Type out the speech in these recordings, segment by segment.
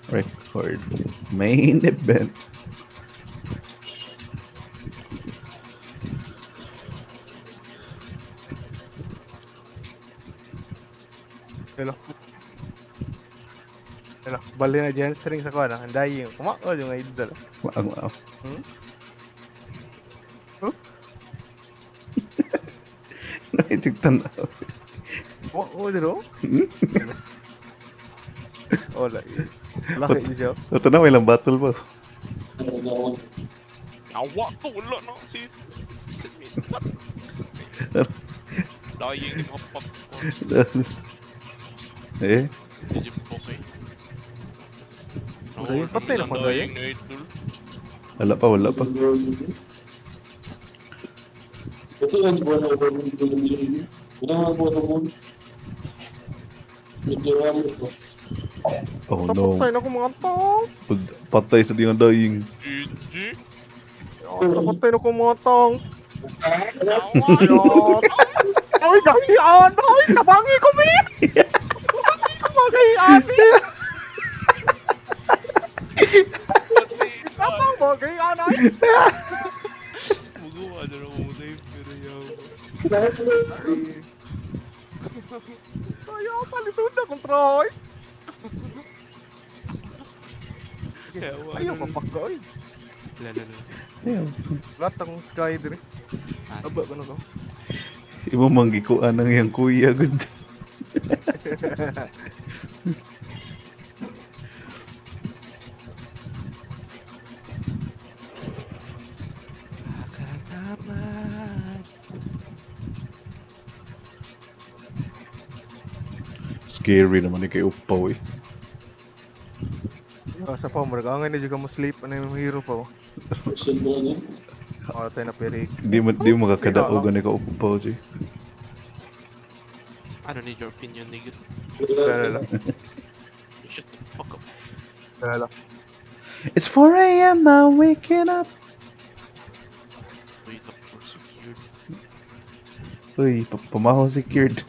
Record. Main event. Hello. Hello. Bali na dyan string sa kuha na. Anday yung kumakot yung idol. Ang Hmm? Huh? Naitigtan na. Kumakot dito? Wala. Laki siya. Ito na, may lang battle pa. Awa ko, wala na si Mintat. Dying yung hapak ko. Eh, Medyo okay. Dying, patay na pa, Dying. Na idol. wala pa, wala pa. Ito yung buwan na ulo ng bilhin. Ito yung buwan na ulo. Medyo rami ito. Oh no. Patay na ko mga tao. Patay sa dinang dying. GG. Patay na ko mga tao. Awa. Ay, gahiyan! Ay, kabangi ko, min! Kabangi ko, mga gahiyan, min! Kapang mga gahiyan, ay! Magawa na lang mo tayo, pero yaw. Ayaw, palisod na kong troy! Ayaw, kapag ay! Lala. Ayaw. Lahat ang sky dire. Aba, ano ko? Imo manggikuan ng iyang kuya, good. Kakatamad. Scary naman ni kay Upaw eh. Sa pa, maragangay na dyan ka mo sleep. Ano yung hero pa? Silver na yun. Wala tayo na perik. Di mo makakadaog ni ka Upaw eh. Ano ni your opinion, nigga? Kala lang. Shut the fuck up. Kala lang. It's 4 a.m. I'm waking up. Wait up for secured. Uy, pamaho secured.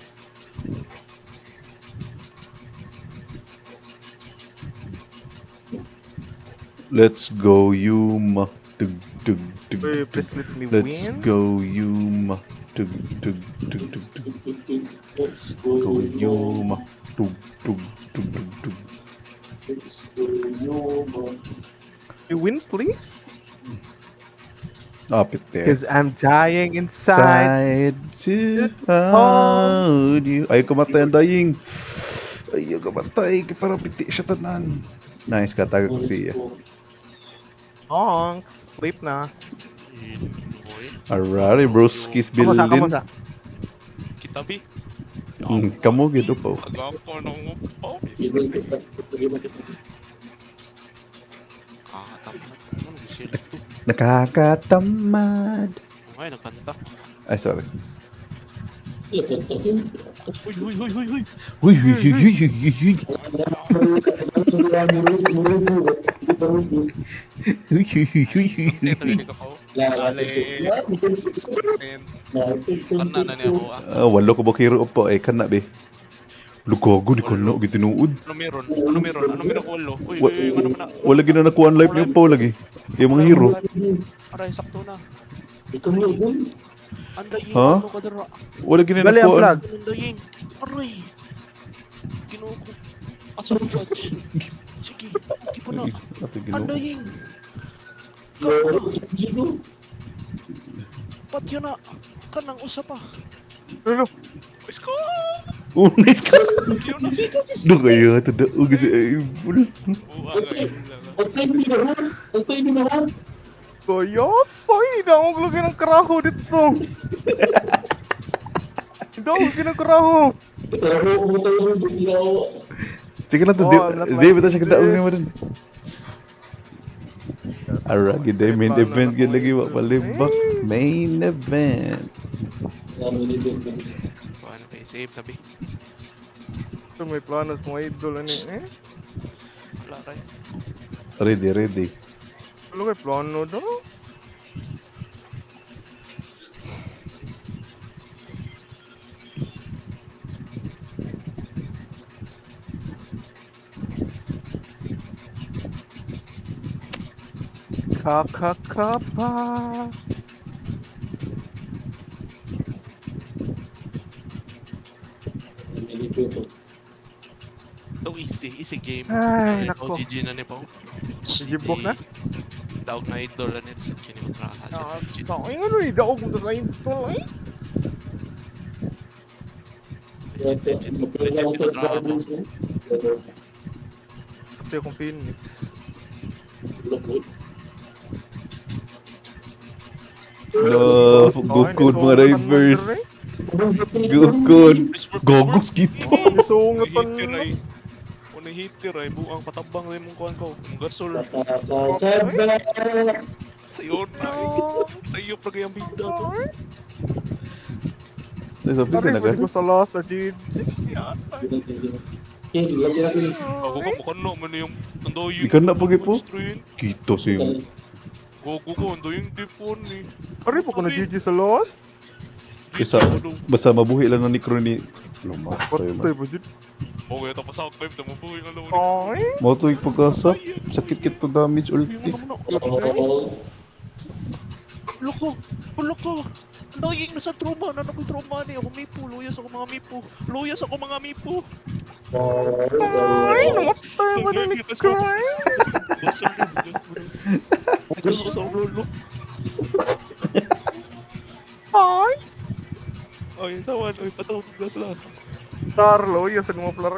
Let's go, Yuma. Tug, tug, tug, Uy, tug. please let me Let's win. go, Yuma. Tug, tug, tug, tug, tug. Let's Go, Yuma. Tug, tug, tug, tug, tug. Let's go, Yuma. You win, please? Up it there. Because I'm dying inside. Side to hold you. Ay, kumatay ang dying. Ay, kumatay. Para piti siya tanan. Nice, katago ko siya. Honks. Sleep na. Boy. Alright, broski's Kamusta, bilin. kamusta? Kitabi. Kamu gitu po. Agapo ng office. Iba kita. Iba kita. Kakatamad. Ano gisel ito? Nakakatamad. Ay, nakanta. Ay, sorry. Iba. Uy, uy, uy, uy, uy. Uy, uy, uy, uy, uy, uy, uy. Uy, uy, uy, uy, uy. Ito rin ako. Dali. Kana na niya ako ah. Walo ko ba kiro po? Eh, kana be. Lugago, di ko na gitinuod. Ano meron? Ano meron? Ano meron ko ulo? Uy, uy, ano man na? Wala gina nakuha ang life niyo po lagi. Yung mga hero. Aray, sakto na. Ito mo yun. Andayin, Ha? ano ka dara? Wala gina Bali ang nakuha. flag. Andayin. Aray. Ginoo ko. Asa ko judge? Sige, hindi po na. Ate ginoo. Andayin. Gino. Pat yun na. Kanang usa pa. Ano? Is ko! Oh, nice ka. Yun na siya. Doon kayo. Tadao kasi. Ay, wala. Buwa ka yun lang. Ang tayo ni naman. Ang tayo ni naman. Kaya, fine. Hindi ako maglagay ng karaho dito. Hindi ako maglagay ng karaho. Pero kung tayo ni Dumilaw. Sige lang to. Oh, I'm not Di ba like siya kadaog this. niya mo rin? Alright, good day. Main event yun lagi. Palibak. Main event. Ano ni Dumilaw. Ano kayo? Save tabi. Ito may planos mo idol. Ano eh? Wala kayo. Ready, ready. Ano kayo plano daw? Kakakapa. Nilito ito. Ito easy game. Ay, nako. GG na ni Pao. Sigibok na. Daog na idol na nito sa kinimutrahan. Ay, ano eh, daog mo sa intol eh. Magpapalala ko ito. Ito yung Phoenix. No, gukod mga divers. Gukod. Gogos gitu. Isong na pan. Unang hitir ay buang patabang rin mong kuhan ko. Ang gasol. Sa'yo na Sa'yo pa kayang bigda to. Sabi ka na ka? Ko sa last na GG. Ako ka mukha no. Mano yung tandoyin. Ikan na pagi po? Kito siya. Gogo ko. Tandoyin tipon eh. Ari po ko na GG sa last. Isa, basta mabuhi lang ng necro ni... Lumat tayo Patay man. ba dyan? Okay, tapos out time sa mabuhay na lawan. Ay. Mo to pagkasa. Sakit-kit to damage ulti. Loko! Loko! Annoying na sa trauma! Ano ko'y trauma ni? Ako mipo! Luyas ako mga mipo! Luyas ako mga mipo! Ay, namatay ba na ni Cry? Gusto ko sa ulo. Ay. Ay, sawan. Ay, patawag na sila. Tarlo, yung sa mga plare.